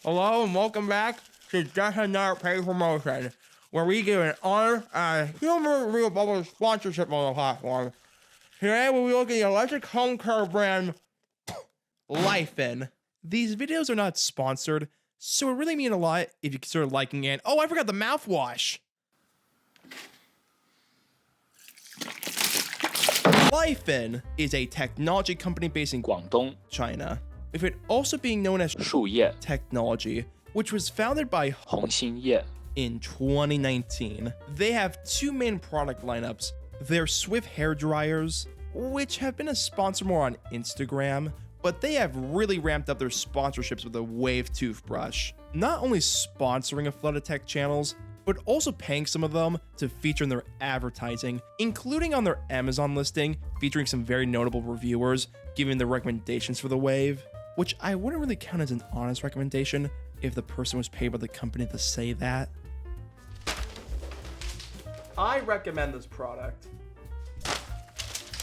Hello and welcome back to Just Another Paid Promotion, where we give an honor and humor real bubble sponsorship on the platform. Today we'll be looking at the electric home care brand Laifen. These videos are not sponsored, so it really means a lot if you consider liking it. Oh, I forgot the mouthwash. Laifen is a technology company based in 广东 China, with it also being known as 树叶 Technology, which was founded by 红心叶 in 2019. They have two main product lineups. Their Swift hair dryers, which have been a sponsor more on Instagram, but they have really ramped up their sponsorships with the Wave toothbrush. Not only sponsoring a flood of tech channels, but also paying some of them to feature in their advertising, including on their Amazon listing, featuring some very notable reviewers giving their recommendations for the Wave, which I wouldn't really count as an honest recommendation if the person was paid by the company to say that. I recommend this product.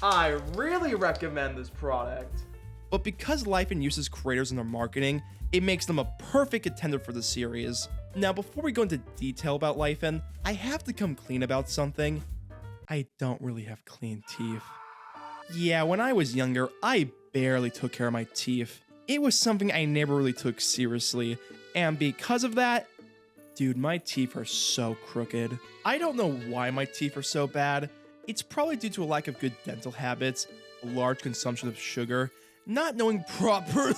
I really recommend this product. But because Laifen uses creators in their marketing, it makes them a perfect contender for the series. Now, before we go into detail about Laifen, I have to come clean about something. I don't really have clean teeth. Yeah, when I was younger, I barely took care of my teeth. It was something I never really took seriously, and because of that, dude, my teeth are so crooked. I don't know why my teeth are so bad. It's probably due to a lack of good dental habits, a large consumption of sugar, not knowing properly.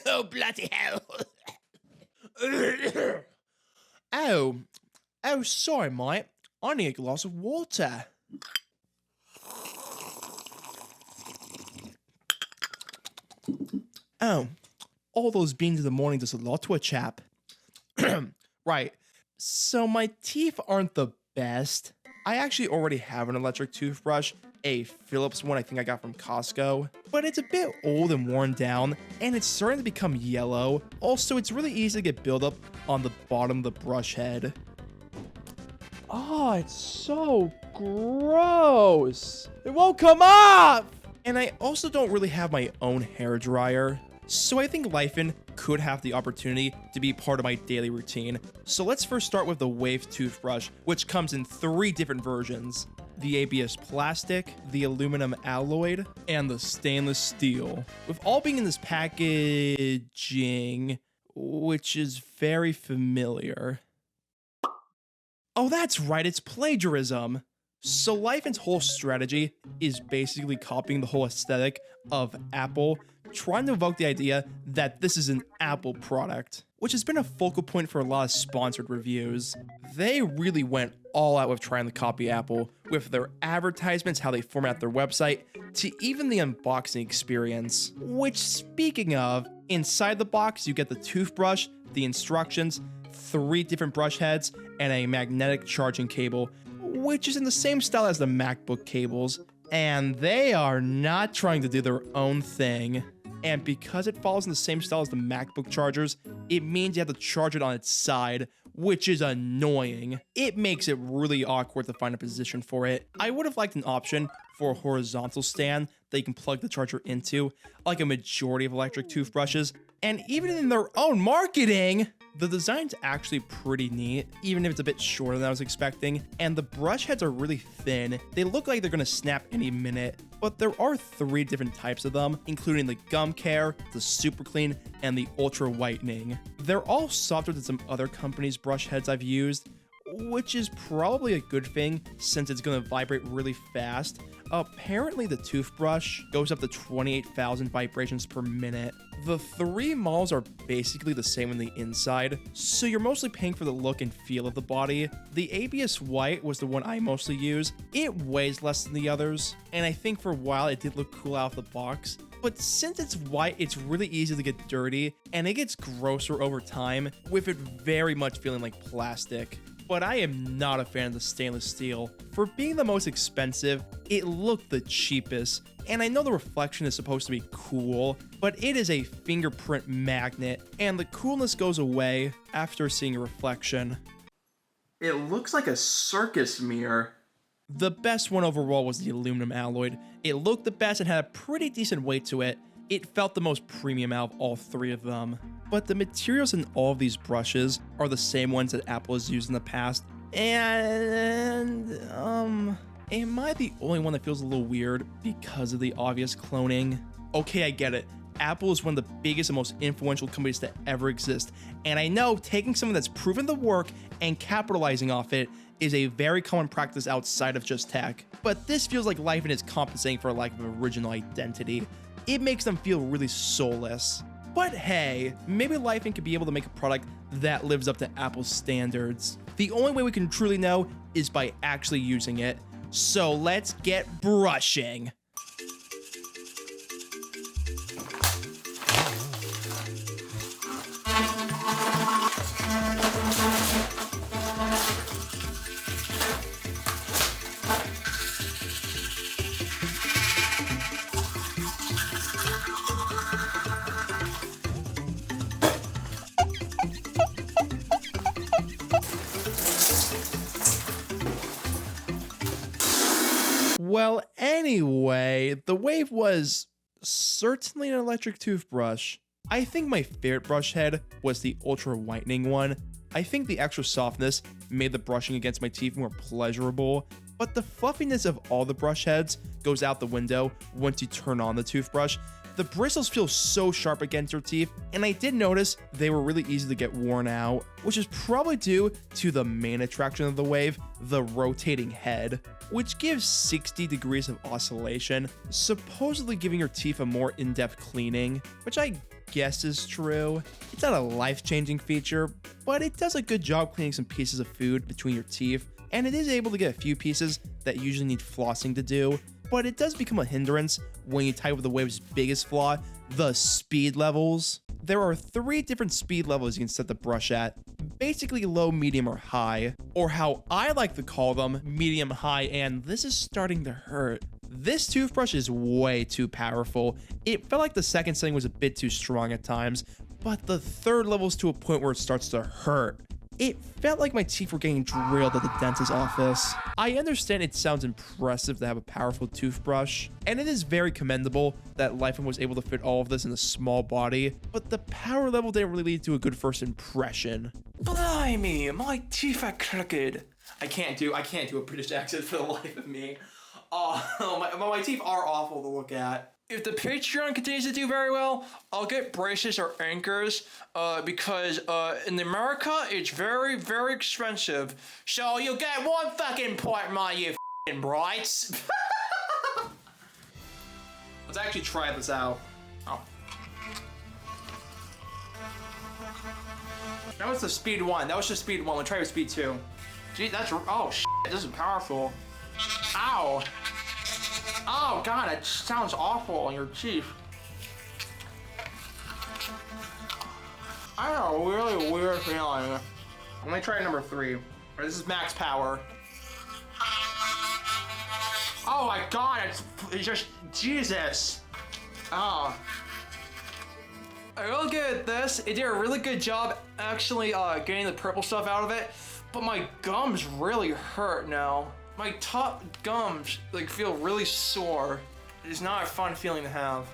Oh, bloody hell. Oh, sorry, mate. I need a glass of water. Oh, all those beans in the morning does a lot to a chap. Right, so my teeth aren't the best. I actually already have an electric toothbrush, a Philips one I think I got from Costco, but it's a bit old and worn down, and it's starting to become yellow. Also, it's really easy to get buildup on the bottom of the brush head. Oh, it's so gross. It won't come off! And I also don't really have my own hair dryer, so I think Laifen could have the opportunity to be part of my daily routine. So let's first start with the Wave toothbrush, which comes in 3 different versions: the ABS plastic, the aluminum alloyed, and the stainless steel, with all being in this packaging, which is very familiar. Oh, that's right, it's plagiarism. So Laifen's whole strategy is basically copying the whole aesthetic of Apple, trying to evoke the idea that this is an Apple product, which has been a focal point for a lot of sponsored reviews. They really went all out with trying to copy Apple, with their advertisements, how they format their website, to even the unboxing experience. Which, speaking of, inside the box you get the toothbrush, the instructions, 3 different brush heads, and a magnetic charging cable, which is in the same style as the MacBook cables, and they are not trying to do their own thing. And because it follows in the same style as the MacBook chargers, it means you have to charge it on its side, which is annoying. It makes it really awkward to find a position for it. I would have liked an option for a horizontal stand that you can plug the charger into, like a majority of electric toothbrushes. And even in their own marketing, the design's actually pretty neat, even if it's a bit shorter than I was expecting, and the brush heads are really thin. They look like they're gonna snap any minute, but there are 3 different types of them, including the gum care, the super clean, and the ultra whitening. They're all softer than some other companies' brush heads I've used, which is probably a good thing since it's gonna vibrate really fast. Apparently the toothbrush goes up to 28,000 vibrations per minute. The 3 models are basically the same on the inside, so you're mostly paying for the look and feel of the body. The ABS white was the one I mostly use. It weighs less than the others, and I think for a while it did look cool out of the box. But since it's white, it's really easy to get dirty, and it gets grosser over time, with it very much feeling like plastic. But I am not a fan of the stainless steel. For being the most expensive, it looked the cheapest, and I know the reflection is supposed to be cool, but it is a fingerprint magnet, and the coolness goes away after seeing a reflection. It looks like a circus mirror. The best one overall was the aluminum alloyed. It looked the best and had a pretty decent weight to it, It felt the most premium out of all three of them. But the materials in all of these brushes are the same ones that Apple has used in the past. And, am I the only one that feels a little weird because of the obvious cloning? Okay, I get it. Apple is one of the biggest and most influential companies to ever exist. And I know taking something that's proven the work and capitalizing off it is a very common practice outside of just tech. But this feels like Laifen is compensating for a lack of original identity. It makes them feel really soulless. But hey, maybe Laifen could be able to make a product that lives up to Apple's standards. The only way we can truly know is by actually using it. So let's get brushing. Well, anyway, the Wave was certainly an electric toothbrush. I think my favorite brush head was the ultra whitening one. I think the extra softness made the brushing against my teeth more pleasurable, but the fluffiness of all the brush heads goes out the window once you turn on the toothbrush. The bristles feel so sharp against your teeth, and I did notice they were really easy to get worn out, which is probably due to the main attraction of the Wave, the rotating head, which gives 60 degrees of oscillation, supposedly giving your teeth a more in-depth cleaning, which I guess is true. It's not a life-changing feature, but it does a good job cleaning some pieces of food between your teeth, and it is able to get a few pieces that usually need flossing to do, but it does become a hindrance when you tie with the Wave's biggest flaw, the speed levels. There are 3 different speed levels you can set the brush at, basically low, medium, or high, or how I like to call them, medium, high, and this is starting to hurt. This toothbrush is way too powerful. It felt like the second setting was a bit too strong at times, but the third level is to a point where it starts to hurt. It felt like my teeth were getting drilled at the dentist's office. I understand it sounds impressive to have a powerful toothbrush, and it is very commendable that Laifen was able to fit all of this in a small body, but the power level didn't really lead to a good first impression. Blimey, my teeth are crooked. I can't do a British accent for the life of me. My teeth are awful to look at. If the Patreon continues to do very well, I'll get braces or anchors, because in America, it's very, very expensive. So you'll get 1 fucking point, you f***ing brights. Let's actually try this out. Oh. That was the speed 1. That was just speed 1. Let's try with speed 2. Gee, oh shit, this is powerful. Ow. Oh god, it sounds awful on your teeth. I have a really weird feeling. I'm gonna try number 3. This is max power. Oh my god, it's just Jesus. Oh. I really good at this. It did a really good job actually getting the purple stuff out of it, but my gums really hurt now. My top gums feel really sore. It's not a fun feeling to have.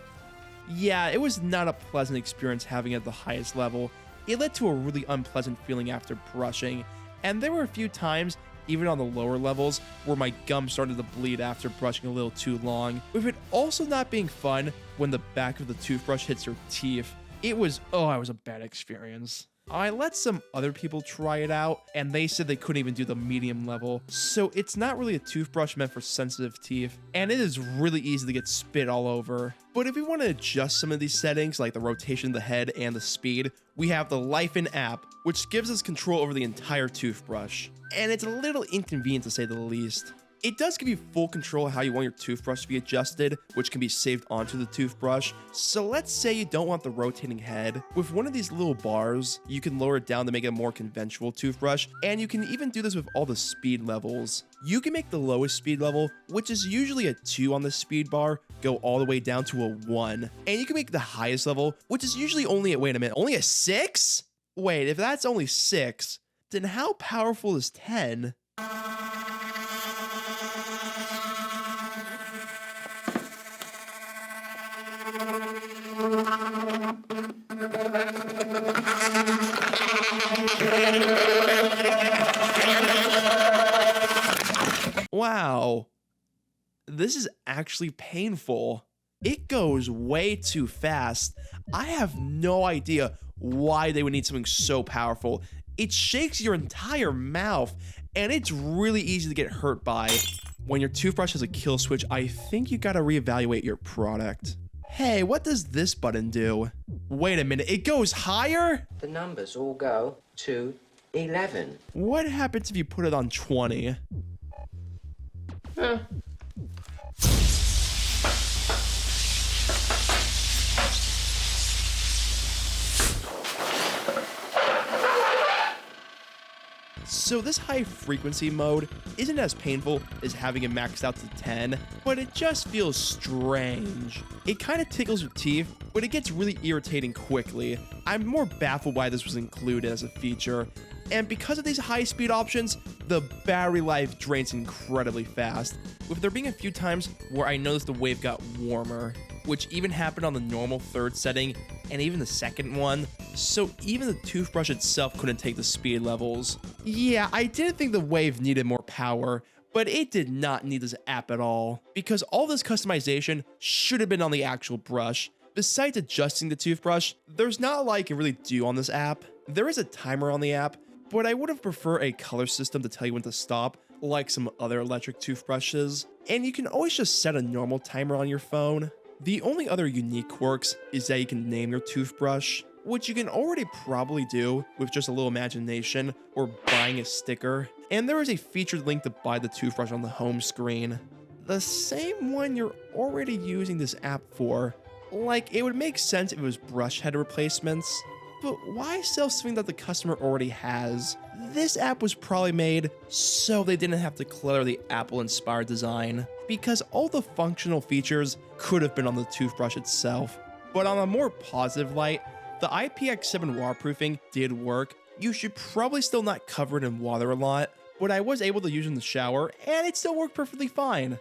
Yeah, it was not a pleasant experience having it at the highest level. It led to a really unpleasant feeling after brushing, and there were a few times, even on the lower levels, where my gums started to bleed after brushing a little too long, with it also not being fun when the back of the toothbrush hits your teeth. It was a bad experience. I let some other people try it out, and they said they couldn't even do the medium level, so it's not really a toothbrush meant for sensitive teeth, and it is really easy to get spit all over. But if we want to adjust some of these settings, like the rotation of the head and the speed, we have the Laifen app, which gives us control over the entire toothbrush, and it's a little inconvenient to say the least. It does give you full control of how you want your toothbrush to be adjusted, which can be saved onto the toothbrush. So let's say you don't want the rotating head. With one of these little bars, you can lower it down to make it a more conventional toothbrush, and you can even do this with all the speed levels. You can make the lowest speed level, which is usually a 2 on the speed bar, go all the way down to a 1. And you can make the highest level, which is usually only only a 6? Wait, if that's only 6, then how powerful is 10? This is actually painful. It goes way too fast. I have no idea why they would need something so powerful. It shakes your entire mouth, and it's really easy to get hurt by. When your toothbrush has a kill switch, I think you gotta reevaluate your product. Hey, what does this button do? Wait a minute, it goes higher? The numbers all go to 11. What happens if you put it on 20? Huh. So this high frequency mode isn't as painful as having it maxed out to 10, but it just feels strange. It kind of tickles your teeth, but it gets really irritating quickly. I'm more baffled why this was included as a feature. And because of these high speed options, the battery life drains incredibly fast, with there being a few times where I noticed the wave got warmer, which even happened on the normal third setting and even the second one, so even the toothbrush itself couldn't take the speed levels. Yeah, I didn't think the wave needed more power, but it did not need this app at all, because all this customization should have been on the actual brush. Besides adjusting the toothbrush, there's not a lot you can really do on this app. There is a timer on the app, but I would have preferred a color system to tell you when to stop, like some other electric toothbrushes, and you can always just set a normal timer on your phone. The only other unique quirks is that you can name your toothbrush, which you can already probably do with just a little imagination or buying a sticker, and there is a featured link to buy the toothbrush on the home screen. The same one you're already using this app for. Like, it would make sense if it was brush head replacements, but why sell something that the customer already has? This app was probably made so they didn't have to clutter the Apple-inspired design, because all the functional features could have been on the toothbrush itself. But on a more positive light, the IPX7 waterproofing did work. You should probably still not cover it in water a lot, but I was able to use it in the shower, and it still worked perfectly fine.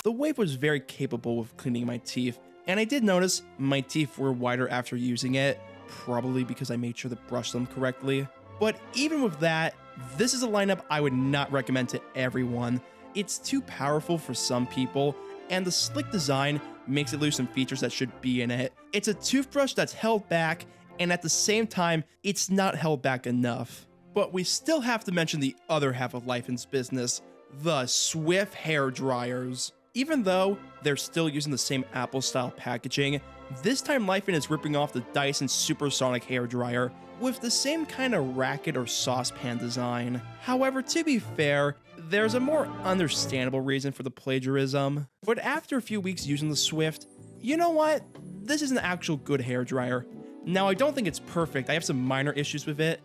The wave was very capable of cleaning my teeth, and I did notice my teeth were whiter after using it, probably because I made sure to brush them correctly. But even with that, this is a lineup I would not recommend to everyone. It's too powerful for some people, and the slick design makes it lose some features that should be in it. It's a toothbrush that's held back, and at the same time, it's not held back enough. But we still have to mention the other half of Laifen's business, the Swift hair dryers. Even though they're still using the same Apple-style packaging, this time Laifen is ripping off the Dyson Supersonic hairdryer with the same kind of racket or saucepan design. However, to be fair, there's a more understandable reason for the plagiarism. But after a few weeks using the Swift, you know what? This is an actual good hairdryer. Now, I don't think it's perfect. I have some minor issues with it.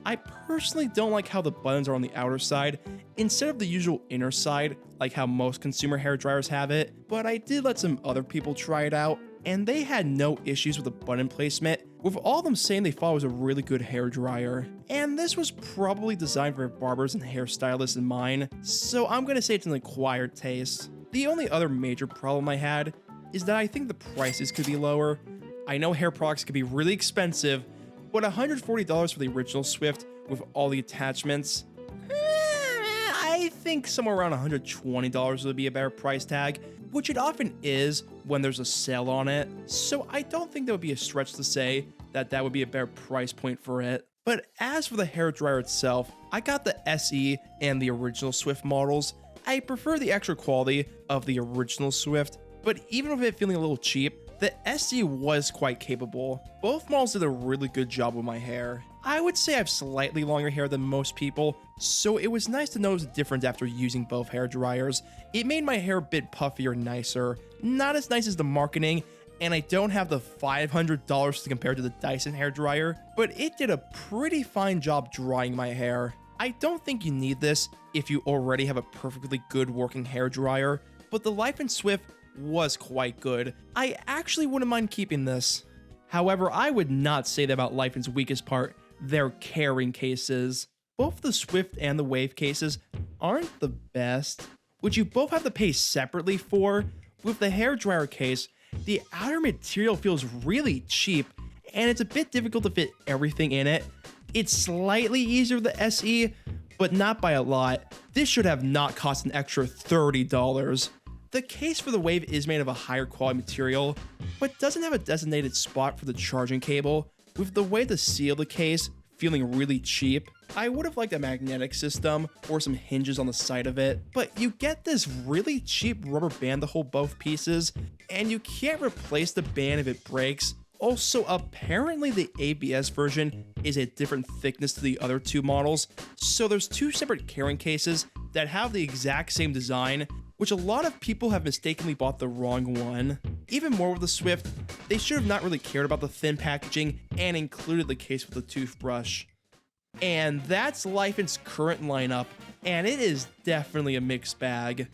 I personally don't like how the buttons are on the outer side instead of the usual inner side, like how most consumer hairdryers have it, but I did let some other people try it out, and they had no issues with the button placement, with all of them saying they thought it was a really good hairdryer. And this was probably designed for barbers and hairstylists in mind, so I'm gonna say it's an acquired taste. The only other major problem I had is that I think the prices could be lower. I know hair products could be really expensive, but $140 for the original Swift with all the attachments, I think somewhere around $120 would be a better price tag, which it often is when there's a sale on it. So I don't think that would be a stretch to say that that would be a better price point for it. But as for the hairdryer itself, I got the SE and the original Swift models. I prefer the extra quality of the original Swift, but even with it feeling a little cheap, the SE was quite capable. Both models did a really good job with my hair. I would say I have slightly longer hair than most people, so it was nice to notice a difference after using both hair dryers. It made my hair a bit puffier and nicer. Not as nice as the marketing, and I don't have the $500 to compare to the Dyson hairdryer, but it did a pretty fine job drying my hair. I don't think you need this if you already have a perfectly good working hairdryer, but the Laifen Swift was quite good. I actually wouldn't mind keeping this. However, I would not say that about Laifen's weakest part, their carrying cases. Both the Swift and the Wave cases aren't the best, which you both have to pay separately for. With the hairdryer case, the outer material feels really cheap, and it's a bit difficult to fit everything in it. It's slightly easier with the SE, but not by a lot. This should have not cost an extra $30. The case for the Wave is made of a higher quality material, but doesn't have a designated spot for the charging cable. With the way to seal the case feeling really cheap, I would have liked a magnetic system or some hinges on the side of it, but you get this really cheap rubber band to hold both pieces, and you can't replace the band if it breaks. Also, apparently the ABS version is a different thickness to the other two models, so there's two separate carrying cases that have the exact same design, which a lot of people have mistakenly bought the wrong one. Even more with the Swift, they should have not really cared about the thin packaging and included the case with the toothbrush. And that's Laifen's current lineup, and it is definitely a mixed bag.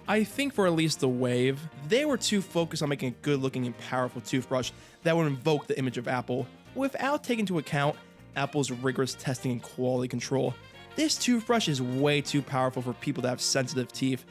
I think for at least the Wave, they were too focused on making a good looking and powerful toothbrush that would invoke the image of Apple, without taking into account Apple's rigorous testing and quality control. This toothbrush is way too powerful for people that have sensitive teeth,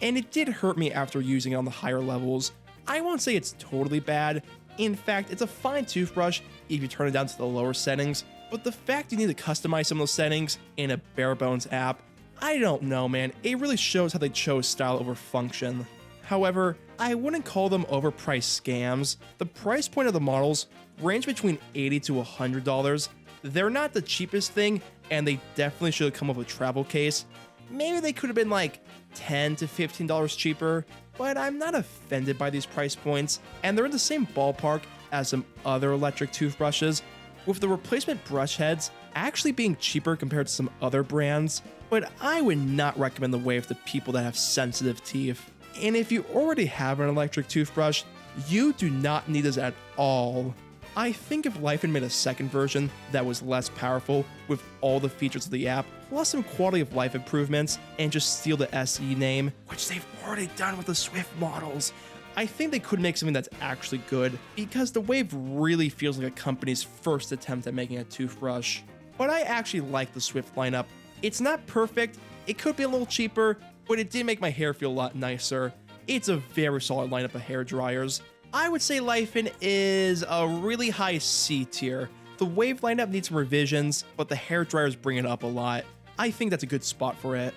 and it did hurt me after using it on the higher levels. I won't say it's totally bad. In fact, it's a fine toothbrush if you turn it down to the lower settings, but the fact you need to customize some of those settings in a bare bones app, I don't know, man. It really shows how they chose style over function. However, I wouldn't call them overpriced scams. The price point of the models range between $80 to $100. They're not the cheapest thing, and they definitely should have come with a travel case. Maybe they could have been like $10 to $15 cheaper, but I'm not offended by these price points, and they're in the same ballpark as some other electric toothbrushes, with the replacement brush heads actually being cheaper compared to some other brands. But I would not recommend the Wave to people that have sensitive teeth. And if you already have an electric toothbrush, you do not need this at all. I think if Laifen made a second version that was less powerful with all the features of the app, plus some quality of life improvements, and just steal the SE name, which they've already done with the Swift models, I think they could make something that's actually good, because the Wave really feels like a company's first attempt at making a toothbrush. But I actually like the Swift lineup. It's not perfect, it could be a little cheaper, but it did make my hair feel a lot nicer. It's a very solid lineup of hair dryers. I would say Laifen is a really high C tier. The Wave lineup needs some revisions, but the hair dryers bring it up a lot. I think that's a good spot for it.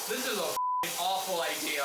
This is a awful idea.